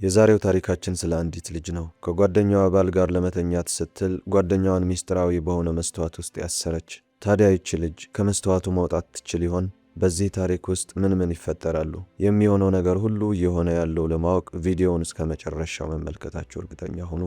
የዛሬው ታሪካችን ስለ አንዲት ልጅ ነው። ከጓደኛዋ ባል ጋር ለመተኛት ስትል ጓደኛዋን ሚስጥራዊ በሆነ መስታወት ውስጥ ያሰረች። ታዲያ ይቺ ልጅ ከመስታወቱ መውጣት ትችል ይሆን? በዚህ ታሪክ ውስጥ ምን ይፈጠራሉ? የሚሆነው ነገር ሁሉ እየሆነ ያለው ለማወቅ ቪዲዮውን እስከ መጨረሻው መመልከታችሁ እርግጠኛ ሁኑ።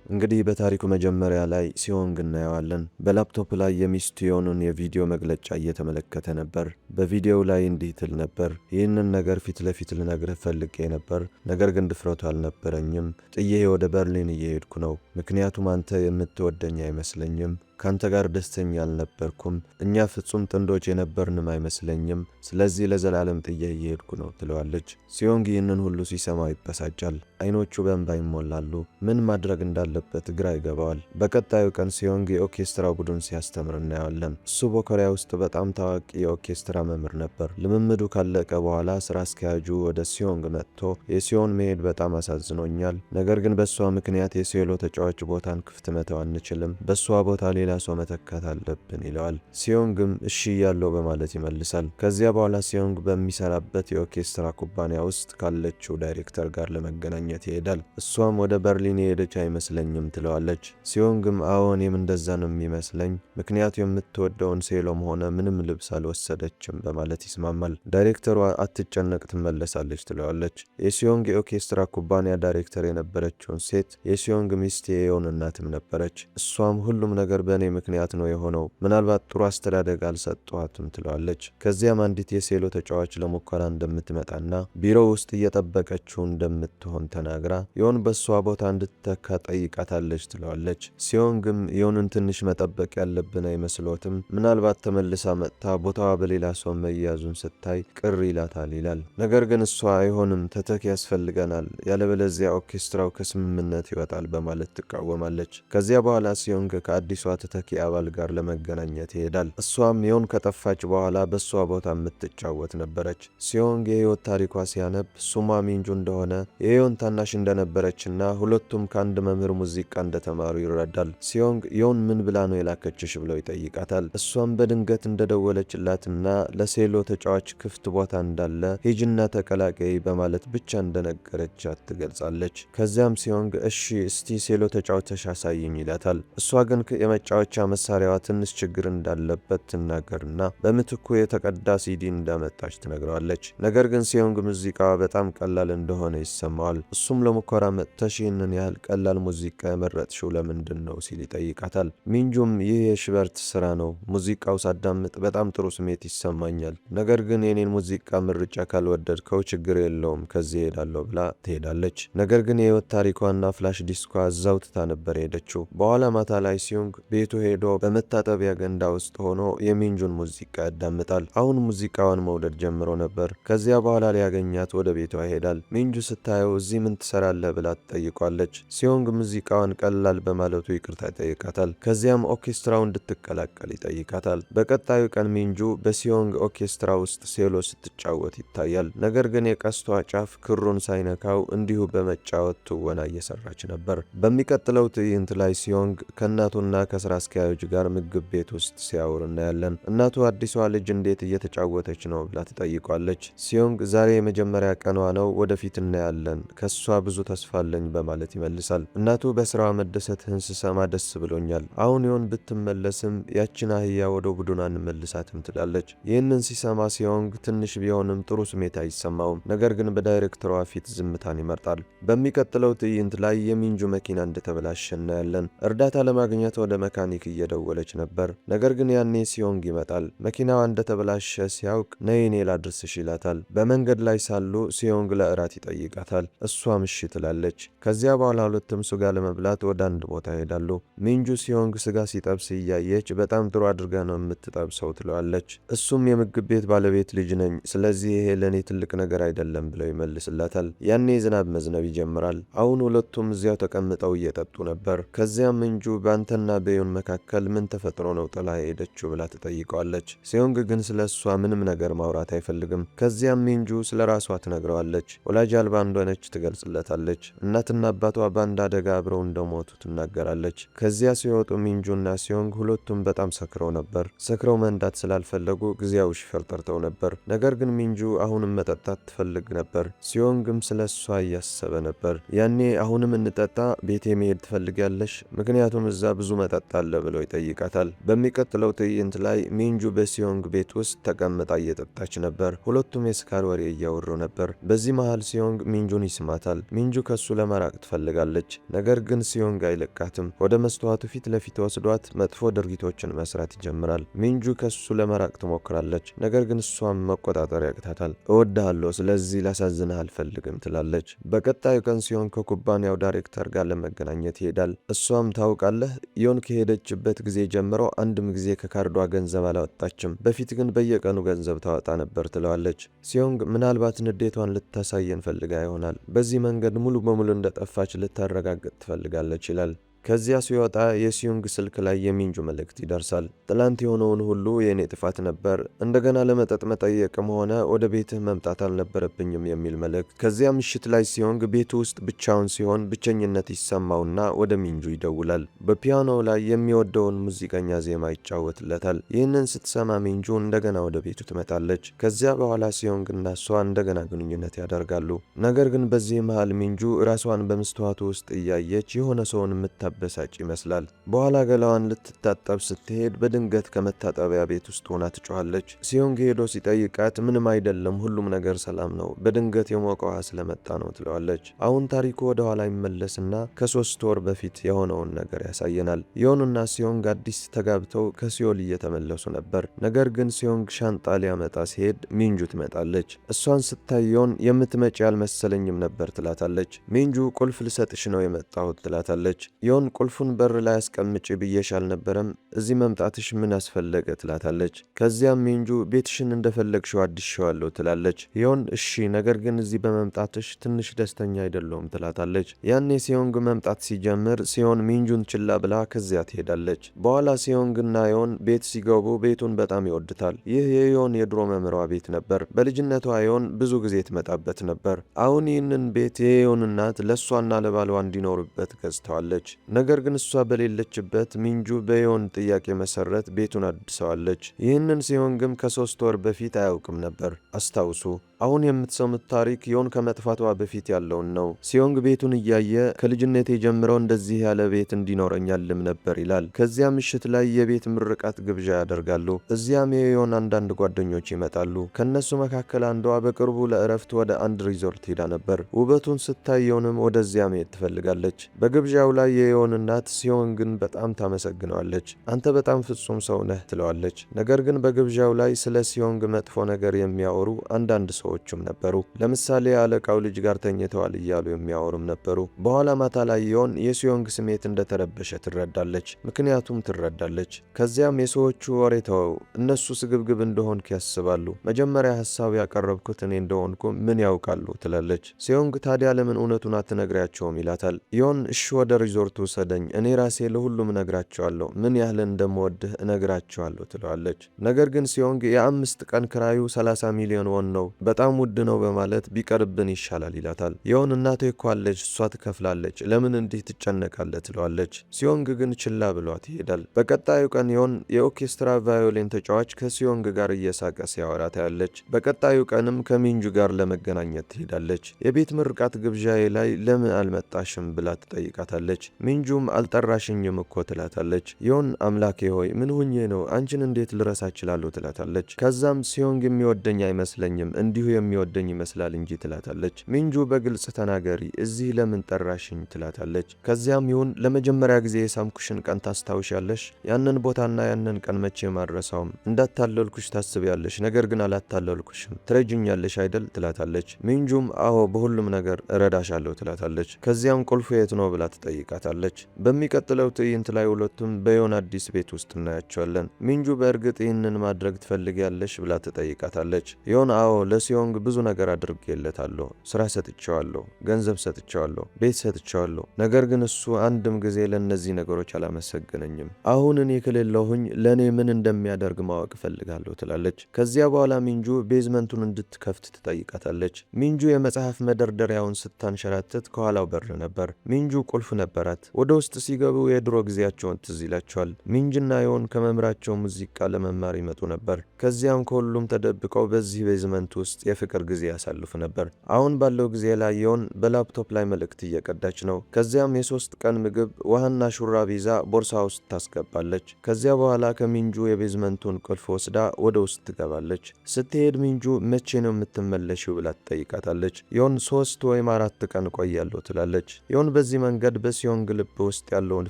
እንግዲህ በታሪኩ መጀመሪያ ላይ ሲዮንግ እናየዋለን። በላፕቶፕ ላይ የሚስቱ የሆኑን የቪዲዮ መግለጫ እየተመለከተ ነበር። በቪዲዮው ላይ እንዲህ ትል ነበር። ይህንን ነገር ፊት ለፊት ልነግርህ ፈልጌ ነበር፣ ነገር ግን ድፍረቱ አልነበረኝም። ጥዬ ወደ በርሊን እየሄድኩ ነው። ምክንያቱም አንተ የምትወደኝ አይመስለኝም። ካንተ ጋር ደስተኛ አልነበርኩም። እኛ ፍጹም ጥንዶች የነበርንም አይመስለኝም። ስለዚህ ለዘላለም ጥዬ እየሄድኩ ነው ትለዋለች። ሲዮንግ ይህንን ሁሉ ሲሰማ ይበሳጫል። አይኖቹ በእንባ ይሞላሉ። ምን ማድረግ እንዳለበት ግራ ይገባዋል። በቀጣዩ ቀን ሲዮንግ የኦርኬስትራ ቡድን ሲያስተምር እናየዋለን። እሱ በኮሪያ ውስጥ በጣም ታዋቂ የኦርኬስትራ መምህር ነበር። ልምምዱ ካለቀ በኋላ ስራ አስኪያጁ ወደ ሲዮንግ መጥቶ የሲዮን መሄድ በጣም አሳዝኖኛል፣ ነገር ግን በእሷ ምክንያት የሴሎ ተጫዋች ቦታን ክፍት መተው አንችልም። በእሷ ቦታ ሌላ ሰው መተካት አለብን ይለዋል። ሲዮንግም እሺ ያለው በማለት ይመልሳል። ከዚያ በኋላ ሲዮንግ በሚሰራበት የኦርኬስትራ ኩባንያ ውስጥ ካለችው ዳይሬክተር ጋር ለመገናኘት ይሄዳል። እሷም ወደ በርሊን የሄደች አይመስለኝም ትለዋለች። ሲዮንግም አዎ እኔም እንደዛ ነው የሚመስለኝ፣ ምክንያቱ የምትወደውን ሴሎም ሆነ ምንም ልብስ አልወሰደችም በማለት ይስማማል። ዳይሬክተሯ አትጨነቅ ትመለሳለች ትለዋለች። የሲዮንግ የኦርኬስትራ ኩባንያ ዳይሬክተር የነበረችውን ሴት የሲዮንግ ሚስት የዮን እናትም ነበረች። እሷም ሁሉም ነገር በእኔ ምክንያት ነው የሆነው፣ ምናልባት ጥሩ አስተዳደግ አልሰጠኋትም ትለዋለች። ከዚያም አንዲት የሴሎ ተጫዋች ለሙከራ እንደምትመጣና ቢሮ ውስጥ እየጠበቀችው እንደምትሆን ተናግራ ዮን በሷ ቦታ እንድትተካ ጠይቃታለች ትለዋለች። ሲዮንግም ዮንን ትንሽ መጠበቅ ያለብን አይመስሎትም? ምናልባት ተመልሳ መጥታ ቦታዋ በሌላ ሰው መያዙን ስታይ ቅር ይላታል ይላል። ነገር ግን እሷ አይሆንም፣ ተተኪ ያስፈልገናል፣ ያለበለዚያ ኦርኬስትራው ከስምምነት ይወጣል በማለት ትቃወማለች። ከዚያ በኋላ ሲዮንግ ከአዲሷ ተተኪ አባል ጋር ለመገናኘት ይሄዳል። እሷም ዮን ከጠፋች በኋላ በሷ ቦታ የምትጫወት ነበረች። ሲዮንግ የህይወት ታሪኳ ሲያነብ ሱማ ሚንጁ እንደሆነ የዮን ታናሽ እንደነበረችና ሁለቱም ከአንድ መምህር ሙዚቃ እንደተማሩ ይረዳል። ሲዮንግ ዮን ምን ብላ ነው የላከችሽ ብለው ይጠይቃታል። እሷም በድንገት እንደደወለችላትና ለሴሎ ተጫዋች ክፍት ቦታ እንዳለ ሂጅና ተቀላቀይ በማለት ብቻ እንደነገረቻት ትገልጻለች። ከዚያም ሲዮንግ እሺ እስቲ ሴሎ ተጫዋች አሳይኝ ይላታል። እሷ ግን የመጫወቻ መሳሪያዋ ትንሽ ችግር እንዳለበት ትናገርና በምትኩ የተቀዳ ሲዲ እንዳመጣች ትነግረዋለች። ነገር ግን ሲዮንግ ሙዚቃዋ በጣም ቀላል እንደሆነ ይሰማዋል። እሱም ለሙከራ መጥተሽ ይህንን ያህል ቀላል ሙዚቃ የመረጥሽው ለምንድን ነው ሲል ይጠይቃታል። ሚንጁም ይህ የሽበርት ስራ ነው፣ ሙዚቃው ሳዳምጥ በጣም ጥሩ ስሜት ይሰማኛል፣ ነገር ግን የኔን ሙዚቃ ምርጫ ካልወደድከው ችግር የለውም ከዚህ ሄዳለሁ ብላ ትሄዳለች። ነገር ግን የህይወት ታሪኳና ፍላሽ ዲስኳ እዛው ትታ ነበር ሄደችው። በኋላ ማታ ላይ ሲዮንግ ቤቱ ሄዶ በመታጠቢያ ገንዳ ውስጥ ሆኖ የሚንጁን ሙዚቃ ያዳምጣል። አሁን ሙዚቃዋን መውደድ ጀምሮ ነበር። ከዚያ በኋላ ሊያገኛት ወደ ቤቷ ይሄዳል። ሚንጁ ስታየው እዚህ ምን ትሰራለህ ብላ ትጠይቋለች። ሲዮንግ ሙዚቃዋን ቀላል በማለቱ ይቅርታ ይጠይቃታል። ከዚያም ኦርኬስትራው እንድትቀላቀል ይጠይቃታል። በቀጣዩ ቀን ሚንጁ በሲዮንግ ኦርኬስትራ ውስጥ ሴሎ ስትጫወት ይታያል። ነገር ግን የቀስቷ ጫፍ ክሩን ሳይነካው እንዲሁ በመጫወት ትወና እየሰራች ነበር። በሚቀጥለው ትዕይንት ላይ ሲዮንግ ከእናቱና ከስራ አስኪያጁ ጋር ምግብ ቤት ውስጥ ሲያወሩ እናያለን። እናቱ አዲሷ ልጅ እንዴት እየተጫወተች ነው ብላ ትጠይቋለች። ሲዮንግ ዛሬ የመጀመሪያ ቀኗ ነው፣ ወደፊት እናያለን፣ ከሷ ብዙ ተስፋ አለኝ በማለት ይመልሳል። እናቱ በስራዋ መደሰትህን ስሰማ ደስ ብሎኛል፣ አሁን ዮን ብትመለስም ያችን አህያ ወደ ቡድን አንመልሳትም ትላለች። ይህንን ሲሰማ ሲዮንግ ትንሽ ቢሆንም ጥሩ ስሜት አይሰማውም። ነገር ግን በዳይሬክተሯ ፊት ዝምታን ይመርጣል። በሚቀጥለው ትዕይንት ላይ የሚንጁ መኪና እንደተበላሸ እናያለን። እርዳታ ለማግኘት ወደ መካኒክ እየደወለች ነበር። ነገር ግን ያኔ ሲዮንግ ይመጣል። መኪናዋ እንደተበላሸ ሲያውቅ ነይ እኔ ላድርስሽ ይላታል። በመንገድ ላይ ሳሉ ሲዮንግ ለእራት ይጠይቃታል። እሷም እሺ ትላለች። ከዚያ በኋላ ሁለቱም ስጋ ለመብላት ወደ አንድ ቦታ ይሄዳሉ። ሚንጁ ሲዮንግ ስጋ ሲጠብስ እያየች በጣም ጥሩ አድርጋ ነው የምትጠብሰው ትለዋለች። እሱም የምግብ ቤት ባለቤት ልጅ ነኝ፣ ስለዚህ ይሄ ለእኔ ትልቅ ነገር አይደለም ብለው ይመልስላታል። ያኔ ዝናብ መዝነብ ይጀምራል። አሁን ሁለቱም እዚያው ተቀምጠው እየጠጡ ነበር። ከዚያም ሚንጁ በአንተና በዮን ሲዮን መካከል ምን ተፈጥሮ ነው ጥላ ሄደችው ብላ ትጠይቀዋለች። ሲዮንግ ግን ስለ እሷ ምንም ነገር ማውራት አይፈልግም። ከዚያም ሚንጁ ስለ ራሷ ትነግረዋለች። ወላጅ አልባ እንደሆነች ትገልጽለታለች። እናትና አባቷ በአንድ አደጋ አብረው እንደሞቱ ትናገራለች። ከዚያ ሲወጡ ሚንጁና ሲዮንግ ሁለቱም በጣም ሰክረው ነበር። ሰክረው መንዳት ስላልፈለጉ ጊዜያዊ ሹፌር ጠርተው ነበር። ነገር ግን ሚንጁ አሁንም መጠጣት ትፈልግ ነበር። ሲዮንግም ስለ እሷ እያሰበ ነበር። ያኔ አሁንም እንጠጣ፣ ቤቴ መሄድ ትፈልጊያለሽ? ምክንያቱም እዛ ብዙ መጠጥ አለ ብሎ ይጠይቃታል። በሚቀጥለው ትዕይንት ላይ ሚንጁ በሲዮንግ ቤት ውስጥ ተቀምጣ እየጠጣች ነበር። ሁለቱም የስካር ወሬ እያወሩ ነበር። በዚህ መሃል ሲዮንግ ሚንጁን ይስማታል። ሚንጁ ከሱ ለመራቅ ትፈልጋለች። ነገር ግን ሲዮንግ አይለቃትም። ወደ መስተዋቱ ፊት ለፊት ወስዷት መጥፎ ድርጊቶችን መስራት ይጀምራል። ሚንጁ ከሱ ለመራቅ ትሞክራለች። ነገር ግን እሷም መቆጣጠር ያቅታታል። እወድሃለሁ፣ ስለዚህ ላሳዝንህ አልፈልግም ትላለች። በቀጣዩ ቀን ሲዮንግ ከኩባንያው ዳይሬክተር ጋር ለመገናኘት ይሄዳል። እሷም ታውቃለህ፣ ዮን ከሄደችበት ጊዜ ጀምሮ አንድም ጊዜ ከካርዷ ገንዘብ አላወጣችም። በፊት ግን በየቀኑ ገንዘብ ታወጣ ነበር ትለዋለች። ሲዮንግ ምናልባት ንዴቷን ልታሳየን ፈልጋ ይሆናል። በዚህ መንገድ ሙሉ በሙሉ እንደጠፋች ልታረጋግጥ ትፈልጋለች ይላል። ከዚያ ሲወጣ የሲዮንግ ስልክ ላይ የሚንጁ መልእክት ይደርሳል። ትላንት የሆነውን ሁሉ የእኔ ጥፋት ነበር። እንደገና ለመጠጥ መጠየቅም ሆነ ወደ ቤትህ መምጣት አልነበረብኝም የሚል መልእክት። ከዚያ ምሽት ላይ ሲዮንግ ቤቱ ውስጥ ብቻውን ሲሆን ብቸኝነት ይሰማውና ወደ ሚንጁ ይደውላል። በፒያኖው ላይ የሚወደውን ሙዚቀኛ ዜማ ይጫወትለታል። ይህንን ስትሰማ ሚንጁ እንደገና ወደ ቤቱ ትመጣለች። ከዚያ በኋላ ሲዮንግ እና እሷ እንደገና ግንኙነት ያደርጋሉ። ነገር ግን በዚህ መሃል ሚንጁ ራሷን በመስተዋቱ ውስጥ እያየች የሆነ ሰውን በሳጭ ይመስላል። በኋላ ገላዋን ልትታጠብ ስትሄድ በድንገት ከመታጠቢያ ቤት ውስጥ ሆና ትጮኻለች። ሲዮንግ ሄዶ ሲጠይቃት ምንም አይደለም፣ ሁሉም ነገር ሰላም ነው፣ በድንገት የሞቀ ውሃ ስለመጣ ነው ትለዋለች። አሁን ታሪኩ ወደ ኋላ ይመለስና ከ3 ወር በፊት የሆነውን ነገር ያሳየናል። ዮንና ሲዮንግ አዲስ ተጋብተው ከሲኦል እየተመለሱ ነበር። ነገር ግን ሲዮንግ ሻንጣ ሊያመጣ ሲሄድ ሚንጁ ትመጣለች። እሷን ስታይ ዮን የምትመጪ አልመሰለኝም ነበር ትላታለች። ሚንጁ ቁልፍ ልሰጥሽ ነው የመጣሁት ትላታለች። ዮን ቁልፉን በር ላይ አስቀምጪ ብዬሽ አልነበረም? እዚህ መምጣትሽ ምን አስፈለገ ትላታለች። ከዚያም ሚንጁ ቤትሽን እንደፈለግሽው አድሼዋለሁ ትላለች። ዮን እሺ፣ ነገር ግን እዚህ በመምጣትሽ ትንሽ ደስተኛ አይደለሁም ትላታለች። ያኔ ሲዮንግ መምጣት ሲጀምር ሲዮን ሚንጁን ችላ ብላ ከዚያ ትሄዳለች። በኋላ ሲዮንግና ዮን ቤት ሲገቡ ቤቱን በጣም ይወድታል። ይህ የዮን የድሮ መምሯ ቤት ነበር። በልጅነቷ ዮን ብዙ ጊዜ ትመጣበት ነበር። አሁን ይህንን ቤት የዮን እናት ለእሷና ለባሏ እንዲኖሩበት ገዝተዋለች። ነገር ግን እሷ በሌለችበት ሚንጁ በዮን ጥያቄ መሰረት ቤቱን አድሰዋለች። ይህንን ሲዮንግም ከ3 ወር በፊት አያውቅም ነበር። አስታውሱ፣ አሁን የምትሰሙት ታሪክ ዮን ከመጥፋቷ በፊት ያለውን ነው። ሲዮንግ ቤቱን እያየ ከልጅነቴ ጀምረው እንደዚህ ያለ ቤት እንዲኖረኝ አልም ነበር ይላል። ከዚያ ምሽት ላይ የቤት ምርቃት ግብዣ ያደርጋሉ። እዚያም የዮን አንዳንድ ጓደኞች ይመጣሉ። ከነሱ መካከል አንዷ በቅርቡ ለእረፍት ወደ አንድ ሪዞርት ሄዳ ነበር። ውበቱን ስታይ ዮንም ወደዚያ መሄድ ትፈልጋለች። በግብዣው ላይ የዮን እናት ሲዮንግን በጣም ታመሰግነዋለች። አንተ በጣም ፍጹም ሰው ነህ ትለዋለች። ነገር ግን በግብዣው ላይ ስለ ሲዮንግ መጥፎ ነገር የሚያወሩ አንዳንድ ሰዎችም ነበሩ። ለምሳሌ አለቃው ልጅ ጋር ተኝተዋል እያሉ የሚያወሩም ነበሩ። በኋላ ማታ ላይ ዮን የሲዮንግ ስሜት እንደተረበሸ ትረዳለች። ምክንያቱም ትረዳለች። ከዚያም የሰዎቹ ወሬ ተወው፣ እነሱ ስግብግብ እንደሆንክ ያስባሉ። መጀመሪያ ሀሳብ ያቀረብኩት እኔ እንደሆንኩ ምን ያውቃሉ ትላለች። ሲዮንግ ታዲያ ለምን እውነቱን አትነግሪያቸውም ይላታል። ዮን እሺ ወደ ሪዞርቱ ውሰደኝ፣ እኔ ራሴ ለሁሉም እነግራቸዋለሁ፣ ምን ያህል እንደምወድህ እነግራቸዋለሁ ትለዋለች። ነገር ግን ሲዮንግ የ5 ቀን ክራዩ 30 ሚሊዮን ወን ነው፣ በጣም ውድ ነው በማለት ቢቀርብን ይሻላል ይላታል። ዮን እናቴ እኮ አለች፣ እሷ ትከፍላለች፣ ለምን እንዲህ ትጨነቃለህ ትለዋለች። ሲዮንግ ግን ችላ ብሏት ይሄዳል። በቀጣዩ ቀን ዮን የኦርኬስትራ ቫዮሊን ተጫዋች ከሲዮንግ ጋር እየሳቀ ሲያወራ ታያለች። በቀጣዩ ቀንም ከሚንጁ ጋር ለመገናኘት ትሄዳለች። የቤት ምርቃት ግብዣዬ ላይ ለምን አልመጣሽም ብላ ትጠይቃታለች። ሚንጁም አልጠራሽኝም እኮ ትላታለች። ዮን አምላኬ ሆይ ምን ሁኜ ነው? አንቺን እንዴት ልረሳ እችላለሁ? ትላታለች። ከዛም ሲዮንግ የሚወደኝ አይመስለኝም፣ እንዲሁ የሚወደኝ ይመስላል እንጂ ትላታለች። ሚንጁ በግልጽ ተናገሪ፣ እዚህ ለምን ጠራሽኝ? ትላታለች። ከዚያም ይሁን ለመጀመሪያ ጊዜ የሳምኩሽን ቀን ታስታውሻለሽ? ያንን ቦታና ያንን ቀን መቼም አልረሳውም። እንዳታለልኩሽ ታስቢያለሽ፣ ነገር ግን አላታለልኩሽም። ትረጅኛለሽ አይደል? ትላታለች። ሚንጁም አዎ በሁሉም ነገር እረዳሻለሁ ትላታለች። ከዚያም ቁልፉ የት ነው ብላ ትጠይቃታለች። በሚቀጥለው ትዕይንት ላይ ሁለቱም በዮን አዲስ ቤት ውስጥ እናያቸዋለን። ሚንጁ በእርግጥ ይህንን ማድረግ ትፈልጊያለሽ ብላ ትጠይቃታለች። ዮን አዎ ለሲዮን ለሲዮንግ ብዙ ነገር አድርጌለታለሁ። ስራ ሰጥቼዋለሁ፣ ገንዘብ ሰጥቼዋለሁ፣ ቤት ሰጥቼዋለሁ። ነገር ግን እሱ አንድም ጊዜ ለእነዚህ ነገሮች አላመሰገነኝም። አሁን እኔ ከሌለሁኝ ለእኔ ምን እንደሚያደርግ ማወቅ እፈልጋለሁ ትላለች። ከዚያ በኋላ ሚንጁ ቤዝመንቱን እንድትከፍት ትጠይቃታለች። ሚንጁ የመጽሐፍ መደርደሪያውን ስታንሸራትት ከኋላው በር ነበር። ሚንጁ ቁልፍ ነበራት። ወደ ውስጥ ሲገቡ የድሮ ጊዜያቸውን ትዝ ይላቸዋል። ሚንጅና ዮን ከመምህራቸው ሙዚቃ ለመማር ይመጡ ነበር። ከዚያም ከሁሉም ተደብቀው በዚህ ቤዝመንት ውስጥ የፍቅር ጊዜ ያሳልፉ ነበር። አሁን ባለው ጊዜ ላይ ዮን በላፕቶፕ ላይ መልእክት እየቀዳች ነው። ከዚያም የ3 ቀን ምግብ፣ ውሃና ሹራብ ይዛ ቦርሳ ውስጥ ታስገባለች። ከዚያ በኋላ ከሚንጁ የቤዝመንቱን ቁልፍ ወስዳ ወደ ውስጥ ትገባለች። ስትሄድ ሚንጁ መቼ ነው የምትመለሺው ብላ ትጠይቃታለች። ዮን 3 ወይም 4 ቀን ቆያለሁ ትላለች። ዮን በዚህ መንገድ በሲዮንግ ልብ ውስጥ ያለውን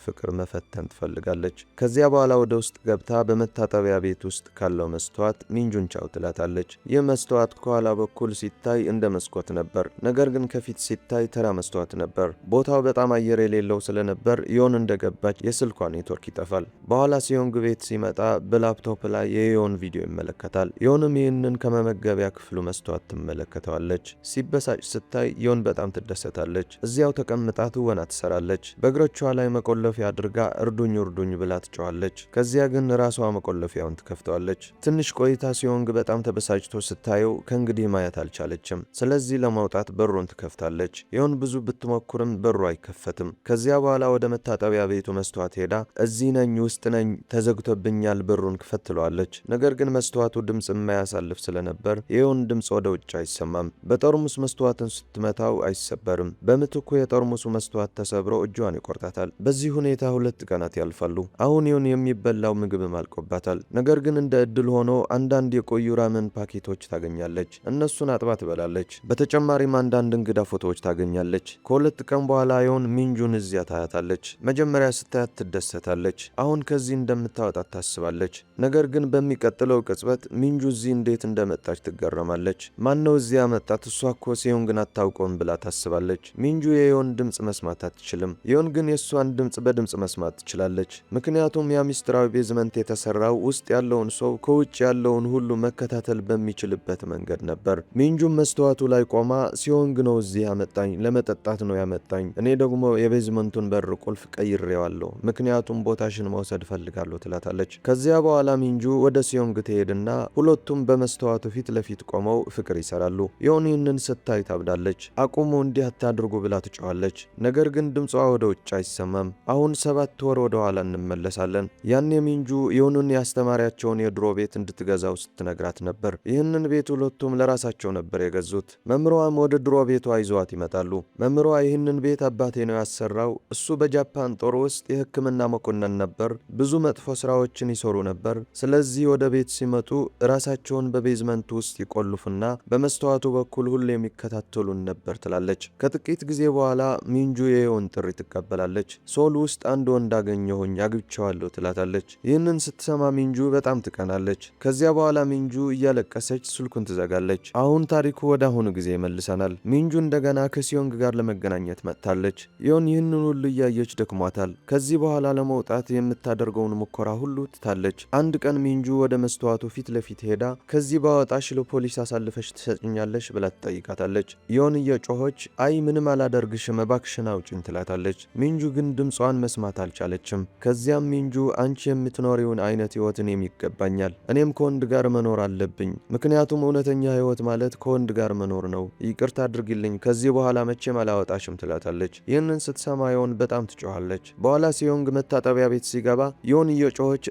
ፍቅር መፈተን ትፈልጋለች። ከዚያ በኋላ ወደ ውስጥ ገብታ በመታጠቢያ ቤት ውስጥ ካለው መስተዋት ሚንጁን ቻው ትላታለች። ይህ መስተዋት ከኋላ በኩል ሲታይ እንደ መስኮት ነበር፣ ነገር ግን ከፊት ሲታይ ተራ መስተዋት ነበር። ቦታው በጣም አየር የሌለው ስለነበር ዮን እንደገባች የስልኳ ኔትወርክ ይጠፋል። በኋላ ሲዮንግ ቤት ሲመጣ በላፕቶፕ ላይ የዮን ቪዲዮ ይመለከታል። ዮንም ይህንን ከመመገቢያ ክፍሉ መስተዋት ትመለከተዋለች። ሲበሳጭ ስታይ ዮን በጣም ትደሰታለች። እዚያው ተቀምጣ ትወና ትሰራለች። በእግሮቿ ላይ መቆለፊያ አድርጋ እርዱኝ እርዱኝ ብላ ትጮኻለች። ከዚያ ግን ራሷ መቆለፊያውን ትከፍተዋለች። ትንሽ ቆይታ ሲዮንግ በጣም ተበሳጭቶ ስታየው ከእንግዲህ ማየት አልቻለችም። ስለዚህ ለማውጣት በሩን ትከፍታለች። ዮን ብዙ ብትሞክርም በሩ አይከፈትም። ከዚያ በኋላ ወደ መታጠቢያ ቤቱ መስተዋት ሄዳ እዚህ ነኝ፣ ውስጥ ነኝ፣ ተዘግቶብኛል፣ በሩን ክፈት ትለዋለች። ነገር ግን መስተዋቱ ድምፅ የማያሳልፍ ስለነበር የዮን ድምፅ ወደ ውጭ አይሰማም። በጠርሙስ መስተዋትን ስትመታው አይሰበርም። በምትኩ የጠርሙሱ መስተዋት ተሰብሮ እጇን ይቆርጣታል። በዚህ ሁኔታ 2 ቀናት ያልፋሉ። አሁን ዮን የሚበላው ምግብም አልቆባታል። ነገር ግን እንደ እድል ሆኖ አንዳንድ የቆዩ ራመን ፓኬቶች ታገኛለች። እነሱን አጥባ ትበላለች። በተጨማሪም አንዳንድ እንግዳ ፎቶዎች ታገኛለች። ከ2 ቀን በኋላ ዮን ሚንጁን እዚያ ታያታለች። መጀመሪያ ስታያት ትደሰታለች። አሁን ከዚህ እንደምታወጣት ታስባለች። ነገር ግን በሚቀጥለው ቅጽበት ሚንጁ እዚህ እንዴት እንደመጣች ትገረማለች። ማነው እዚያ መጣት? እሷ እኮ ሲዮንግን አታውቀውም ብላ ታስባለች። ሚንጁ የዮን ድምፅ መስማት አትችልም። ዮን ግን የእሷን ድምፅ በድምፅ መስማት ትችላለች። ምክንያቱም ያ ሚስጥራዊ ቤዝመንት የተሰራው ውስጥ ያለውን ሰው ከውጭ ያለውን ሁሉ መከታተል በሚችልበት መንገድ ነበር። ሚንጁም መስተዋቱ ላይ ቆማ ሲዮንግ ነው እዚህ ያመጣኝ፣ ለመጠጣት ነው ያመጣኝ፣ እኔ ደግሞ የቤዝመንቱን በር ቁልፍ ቀይሬዋለሁ፣ ምክንያቱም ቦታሽን መውሰድ ፈልጋለሁ ትላታለች። ከዚያ በኋላ ሚንጁ ወደ ሲዮንግ ትሄድና ሁለቱም በመስተዋቱ ፊት ለፊት ቆመው ፍቅር ይሰራሉ። ዮን ይህንን ስታይ ታብዳለች። አቁሙ፣ እንዲህ አታድርጉ ብላ ትጮኻለች። ነገር ግን ድምጿ ወደ ውጭ አይሰማም። አሁን 7 ወር ወደ ኋላ እንመለሳለን። ያኔ ሚንጁ ዮንን ያስተማሪያቸውን የድሮ ቤት እንድትገዛው ስትነግራት ነበር። ይህንን ቤት ሁለቱም ለራሳቸው ነበር የገዙት። መምሯም ወደ ድሮ ቤቷ ይዘዋት ይመጣሉ። መምሯ ይህንን ቤት አባቴ ነው ያሰራው፣ እሱ በጃፓን ጦር ውስጥ የሕክምና መኮንን ነበር፣ ብዙ መጥፎ ስራዎችን ይሰሩ ነበር። ስለዚህ ወደ ቤት ሲመጡ ራሳቸውን በቤዝመንት ውስጥ ይቆልፉና በመስተዋቱ በኩል ሁሉ የሚከታተሉን ነበር ትላለች። ከጥቂት ጊዜ በኋላ ሚንጁ የዮን ጥሪ ትቀበላለች። ሶል ውስጥ አንድ ወንድ አገኘሁኝ፣ አግብቼዋለሁ ትላታለች። ይህንን ስትሰማ ሚንጁ በጣም ትቀናለች። ከዚያ በኋላ ሚንጁ እያለቀሰች ስልኩን ትዘጋለች። አሁን ታሪኩ ወደ አሁኑ ጊዜ ይመልሰናል። ሚንጁ እንደገና ከሲዮንግ ጋር ለመገናኘት መጥታለች። ዮን ይህንን ሁሉ እያየች ደክሟታል። ከዚህ በኋላ ለመውጣት የምታደርገውን ሙከራ ሁሉ ትታለች። አንድ ቀን ሚንጁ ወደ መስተዋቱ ፊት ለፊት ሄዳ ከዚህ ባወጣሽ ለፖሊስ አሳልፈሽ ትሰጭኛለሽ ብላ ትጠይቃታለች። ዮን እየጮኸች አይ ምንም አላደርግሽም እባክሽን አውጪኝ ትላታለች። ሚንጁ ግን ድምጿን መስማት አልቻለችም። ከዚያም ሚንጁ አንቺ የምትኖሪውን አይነት ህይወትን የሚገባኛል፣ እኔም ከወንድ ጋር መኖር አለብኝ፣ ምክንያቱም እውነተኛ ህይወት ማለት ከወንድ ጋር መኖር ነው፣ ይቅርታ አድርጊልኝ፣ ከዚህ በኋላ መቼም አላወጣሽም ትላታለች። ይህንን ስትሰማ ዮን በጣም ትጮኻለች። በኋላ ሲዮንግ መታጠቢያ ቤት ሲገባ ዮን እየጮኸች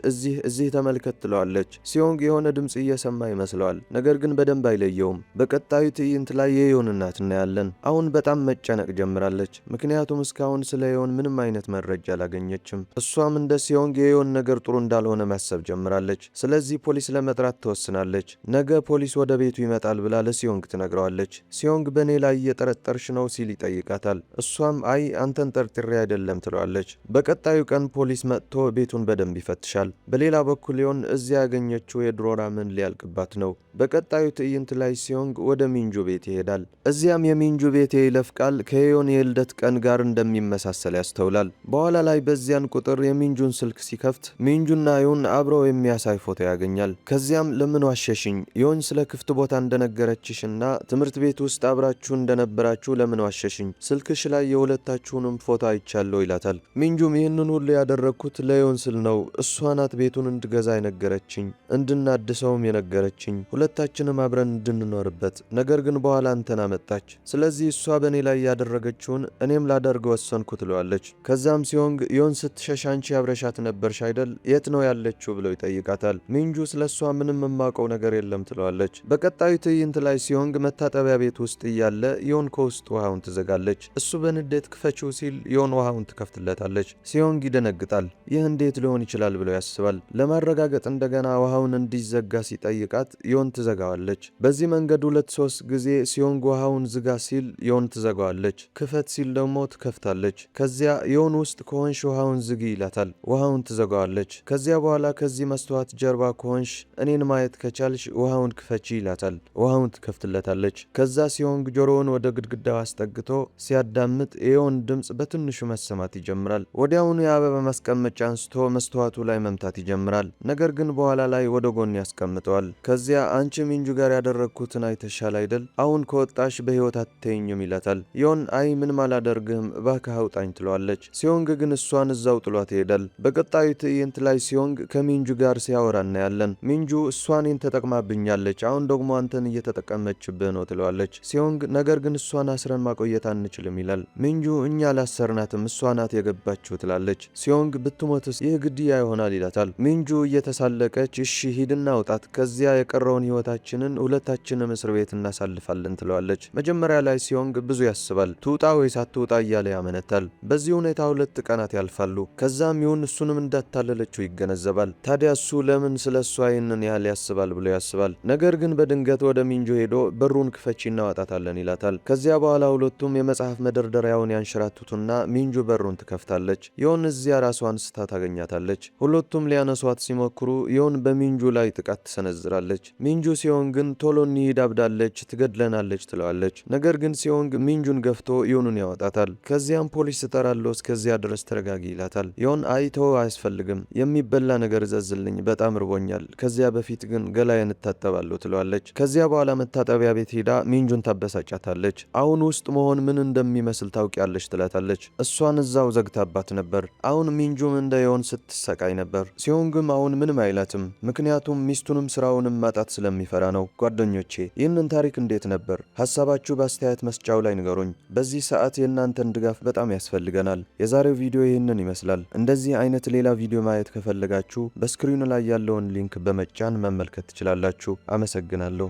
እዚህ ተመልከት ትለዋለች። ሲዮንግ የሆነ ድምፅ እየሰማ ይመስለዋል፣ ነገር ግን በደንብ አይለየውም። በቀጣዩ ትዕይንት ላይ የዮን እናት እናያለን። አሁን በጣም መጨነቅ ጀምራለች፣ ምክንያቱም እስካሁን ስለ ዮን ምንም አይነት መረጃ አላገኘችም። እሷም እንደ ሲዮንግ የዮን ነገር ጥሩ እንዳልሆነ ማሰብ ጀምራለች። ስለዚህ ፖሊስ ለመጥራት ትወስናለች። ነገ ፖሊስ ወደ ቤቱ ይመጣል ብላ ለሲዮንግ ትነግረዋለች። ሲዮንግ በእኔ ላይ እየጠረጠርሽ ነው ሲል ይጠይቃታል። እሷም አይ አንተን ጠርጥሬ አይደለም ትለዋለች። በቀጣዩ ቀን ፖሊስ መጥቶ ቤቱን በደንብ ይፈትሻል። በሌላ በኩል ዮን እዚያ ያገኘችው የድሮ ራመን ሊያልቅባት ነው። በቀጣዩ ትዕይንት ላይ ሲዮንግ ወደ ሚንጁ ቤት ይሄዳል። እዚያም የሚንጁ ቤት የይለፍ ቃል ከዮን የልደት ቀን ጋር እንደሚመሳሰል ያስተውላል። በኋላ ላይ በዚያን ቁጥር የሚንጁን ስልክ ሲከፍት ሚንጁና ዮን አብረው የሚያሳይ ፎቶ ያገኛል። ከዚያም ለምን ዋሸሽኝ? ዮን ስለ ክፍት ቦታ እንደነገረችሽና ትምህርት ቤት ውስጥ አብራችሁ እንደነበራችሁ ለምን ዋሸሽኝ? ስልክሽ ላይ የሁለታችሁንም ፎቶ አይቻለሁ ይላታል። ሚንጁም ይህንን ሁሉ ያደረግኩት ለዮን ስል ነው። እሷ ናት ቤቱን እንድገዛ የነገረችኝ፣ እንድናድሰውም የነገረችኝ፣ ሁለታችንም አብረን እንድንኖርበት። ነገር ግን በኋላ አንተን አመጣች። ስለዚህ እሷ በእኔ ላይ ያደረገችውን እኔም ላደርግ ወሰንኩ ትለዋለች። ከዛም ሲዮንግ ዮን ስትሸሽ አንቺ አብረሻት ነበርሽ አይደል? የት ነው ያለችው ብሎ ይጠይቃታል። ሚንጁ ስለ እሷ ምንም የማውቀው ነገር የለም ትለዋለች። በቀጣዩ ትዕይንት ላይ ሲዮንግ መታጠቢያ ቤት ውስጥ እያለ ዮን ከውስጥ ውሃውን ትዘጋለች። እሱ በንዴት ክፈችው ሲል ዮን ውሃውን ትከፍትለታለች። ሲዮንግ ይደነግጣል። ይህ እንዴት ሊሆን ይችላል ብሎ ያስባል። ለማረጋገጥ እንደገና ውሃውን እንዲዘጋ ሲጠይቃት ዮን ትዘጋዋለች። በዚህ መንገድ 2-3 ጊዜ ሲዮንግ ውሃውን ዝጋ ሲል ዮን ትዘጋዋለች፣ ክፈት ሲል ደግሞ ትከፍታለች። ከዚያ ዮን ውስጥ ከሆንሽ ውሃውን ዝጊ ይላታል። ውሃውን ትዘጋዋለች። ከዚያ በኋላ ከዚህ መስተዋት ጀርባ ከሆንሽ እኔን ማየት ከቻልሽ ውሃውን ክፈቺ ይላታል። ውሃውን ትከፍትለታለች። ከዛ ሲዮንግ ጆሮውን ወደ ግድግዳው አስጠግቶ ሲያዳምጥ የዮን ድምፅ በትንሹ መሰማት ይጀምራል። ወዲያውኑ የአበባ ማስቀመጫ አንስቶ መስተዋቱ ላይ መምታት ይጀምራል። ነገር ግን በኋላ ላይ ወደ ጎን ያስቀምጠዋል። ከዚያ አንቺ ሚንጁ ጋር ያደረግኩትን አይተሻል አይደል? አሁን ከወጣሽ በህይወት አትተይኝም ይላታል። ዮን አይ ምንም አላደርግህም እባክህ አውጣኝ ትለዋለች። ሲዮንግ ግን እሷን እዛው ጥሏት ይሄዳል። በቀጣዩ ትዕይንት ላይ ሲዮንግ ከሚንጁ ጋር ሲያወራ እናያለን። ሚንጁ እሷ እኔን ተጠቅማብኛለች፣ አሁን ደግሞ አንተን እየተጠቀመችብህ ነው ትለዋለች። ሲዮንግ ነገር ግን እሷን አስረን ማቆየት አንችልም ይላል። ሚንጁ እኛ አላሰርናትም እሷ ናት የገባችው ትላለች። ሲዮንግ ብትሞትስ ይህ ግድያ ይሆናል ይላታል። ሚንጁ እየተሳለቀች እሺ ሂድና አውጣት፣ ከዚያ የቀረውን ህይወታችንን ሁለታችንም እስር ቤት እናሳልፋለን ትለዋለች። መጀመሪያ ላይ ሲዮንግ ብዙ ያስባል። ትውጣ ወይስ አትውጣ እያለ ያመነታል። በዚህ ሁኔታ 2 ቀናት ያልፋሉ። ከዛም ይሁን እሱንም እንዳታለለችው ይገነዘባል። ታዲያ እሱ ለምን ስለ እሷ ይህንን ያህል ያስባል ብሎ ያስባል። ነገር ግን በድንገት ወደ ሚንጁ ሄዶ በሩን ክፈቺ እናወጣታለን ይላታል። ከዚያ በኋላ ሁለቱም የመጽሐፍ መደርደሪያውን ያንሸራቱትና ሚንጁ በሩን ትከፍታለች። ዮን እዚያ ራሷን ስታ ታገኛታለች። ሁለቱም ሊያነሷት ሲሞክሩ ዮን በሚንጁ ላይ ጥቃት ትሰነዝራለች። ሚንጁ ሲዮንግ ግን ቶሎ እንሂድ አብዳለች፣ ትገድለናለች ትለዋለች። ነገር ግን ሲዮንግ ሚንጁን ገፍቶ ዮንን ያወጣታል። ከዚያም ፖሊስ ትጠራለሁ እስከዚያ ድረስ ተረጋጊ ይላታል። ዮን አይቶ አያስፈልግም፣ የሚበላ ነገር እዘዝልኝ በጣም ርቦኛል፣ ከዚያ በፊት ግን ገላዬን እታጠባለሁ ትለዋለች። ከዚያ በኋላ መታጠቢያ ቤት ሄዳ ሚንጁን ታበሳጫታለች። አሁን ውስጥ መሆን ምን እንደሚመስል ታውቂያለች ትላታለች። እሷን እዛው ዘግታባት ነበር። አሁን ሚንጁም እንደ ዮን ስትሰቃይ ነበር። ሲዮንግም አሁን ምንም አይላትም፣ ምክንያቱም ሚስቱንም ስራውንም ማጣት ስለሚፈራ ነው። ጓደኞቼ ይህንን ታሪክ እንዴት ነበር? ሀሳባችሁ በአስተያየት መስጫው ላይ ንገሩኝ። በዚህ ሰዓት የእናንተን ድጋፍ በጣም ያስፈልገናል። የዛሬው ቪዲዮ ይህንን ይመስላል። እንደዚህ አይነት ሌላ ቪዲዮ ማየት ከፈለጋችሁ በስክሪኑ ላይ ያለውን ሊንክ በመጫን መመልከት ትችላላችሁ። አመሰግናለሁ።